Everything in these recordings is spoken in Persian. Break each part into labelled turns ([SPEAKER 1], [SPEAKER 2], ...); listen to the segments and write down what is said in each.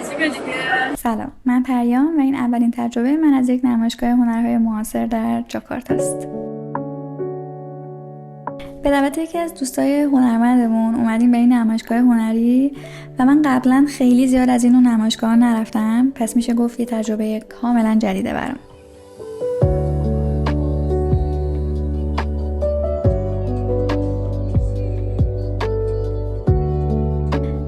[SPEAKER 1] عجیبه دیگه.
[SPEAKER 2] سلام، من پریام و این اولین تجربه من از یک نمایشگاه هنرهای معاصر در جاکارتا است. به دعوت یکی از دوستای هنرمندمون اومدیم به این نمایشگاه هنری و من قبلا خیلی زیاد از این نمایشگاه نرفتم، پس میشه گفت یه تجربه کاملا جدیده برام.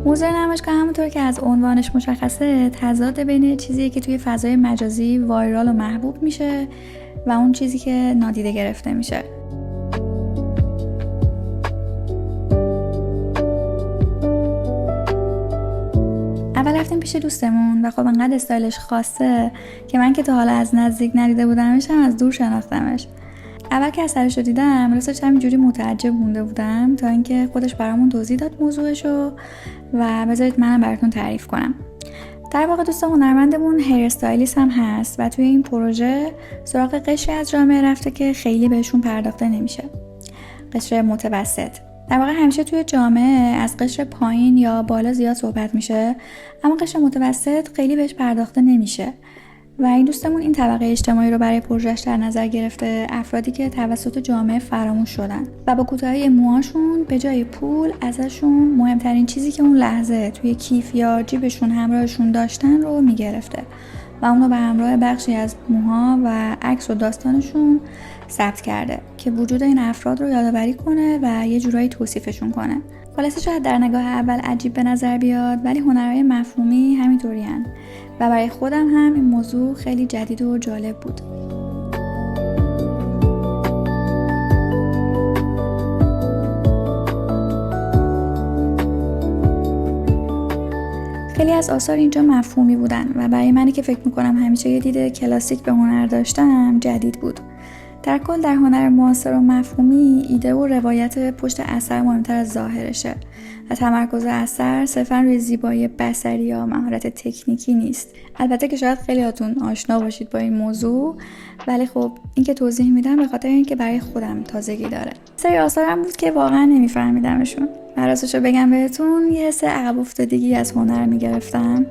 [SPEAKER 2] موضوع نمایشگاه همونطور که از عنوانش مشخصه تضاد بین چیزی که توی فضای مجازی وایرال و محبوب میشه و اون چیزی که نادیده گرفته میشه. اول رفتیم پیش دوستمون و خب انقدر استایلش خاصه که من که تا حالا از نزدیک ندیده بودمش هم از دور شناختمش. اول که اثرش رو دیدم راستش همینجوری متعجب مونده بودم تا اینکه خودش برامون توضیح داد موضوعشو و بذارید منم براتون تعریف کنم. در واقع دوست هنرمندمون هیر استایلیست هم هست و توی این پروژه سراغ قشری از جامعه رفته که خیلی بهشون پرداخته نمیشه. قشر متوسط. در واقع همیشه توی جامعه از قشر پایین یا بالا زیاد صحبت میشه، اما قشر متوسط خیلی بهش پرداخته نمیشه. و این دوستمون این طبقه اجتماعی رو برای پروژهش در نظر گرفته، افرادی که توسط جامعه فراموش شدن و با کوتاهی موهاشون به جای پول ازشون مهمترین چیزی که اون لحظه توی کیف یا جیبشون همراهشون داشتن رو میگرفته و اونو به همراه بخشی از موها و عکس و داستانشون ثبت کرده که وجود این افراد رو یادآوری کنه و یه جورایی توصیفشون کنه. خلاصه شاید در نگاه اول عجیب به نظر بیاد، ولی هنرهای مفهومی همینطوری هن و برای خودم هم این موضوع خیلی جدید و جالب بود. خیلی از آثار اینجا مفهومی بودن و برای منی که فکر میکنم همیشه یه دید کلاسیک به هنر داشتم جدید بود. در کل در هنر معاصر و مفهومی ایده و روایت پشت اثر مهمتر از ظاهرشه و تمرکز اثر صرفا روی زیبایی بصری یا مهارت تکنیکی نیست. البته که شاید خیلیاتون آشنا باشید با این موضوع، ولی خب این که توضیح میدم به خاطر اینکه برای خودم تازگی داره. سری آثارم بود که واقعا نمیفهمیدمشون. راستشو بگم بهتون یه حس عقب افتادگی از هنر میگرفتم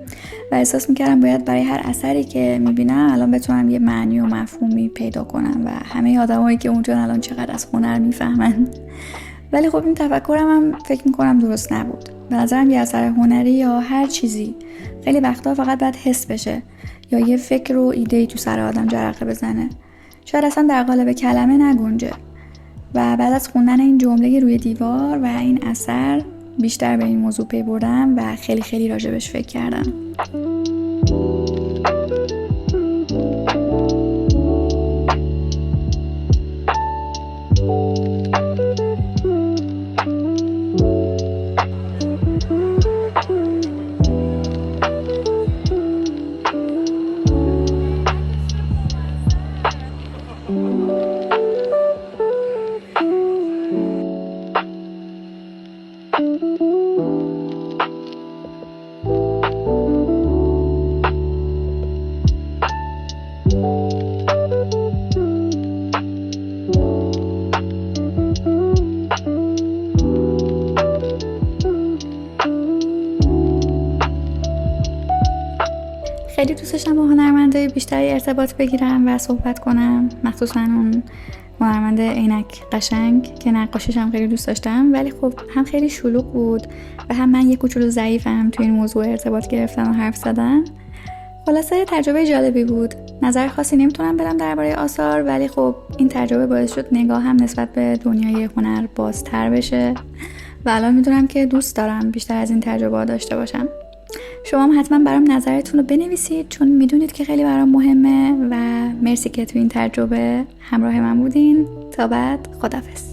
[SPEAKER 2] و احساس میکردم باید برای هر اثری که میبینم الان بتونم یه معنی و مفهومی پیدا کنم و همه آدمایی که اونجا الان چقدر از هنر میفهمن. ولی خب این تفکرم هم فکر میکنم درست نبود. به نظرم یه اثر هنری یا هر چیزی خیلی وقتا فقط باید حس بشه یا یه فکر و ایده‌ای تو سر آدم جرقه بزنه، شاید اصلا در قالب کلمه نگنجه. و بعد از خوندن این جمله روی دیوار و این اثر بیشتر به این موضوع پی بردم و خیلی خیلی راجبش فکر کردم. خیلی دوست داشتم با هنرمندای بیشتری ارتباط بگیرم و صحبت کنم، مخصوصا اون هنرمند عینک قشنگ که نقاشیش هم خیلی دوست داشتم، ولی خب هم خیلی شلوغ بود و هم من یه کوچولو ضعیفم تو این موضوع ارتباط گرفتن و حرف زدن. خلاصه تجربه جالبی بود. نظر خاصی نمیتونم بدم درباره آثار، ولی خب این تجربه باعث شد نگاهم نسبت به دنیای هنر بازتر بشه و الان میدونم که دوست دارم بیشتر از این تجربه داشته باشم. شما هم حتما برام نظرتون رو بنویسید چون میدونید که خیلی برام مهمه و مرسی که تو این تجربه همراه من بودین. تا بعد، خداحافظ.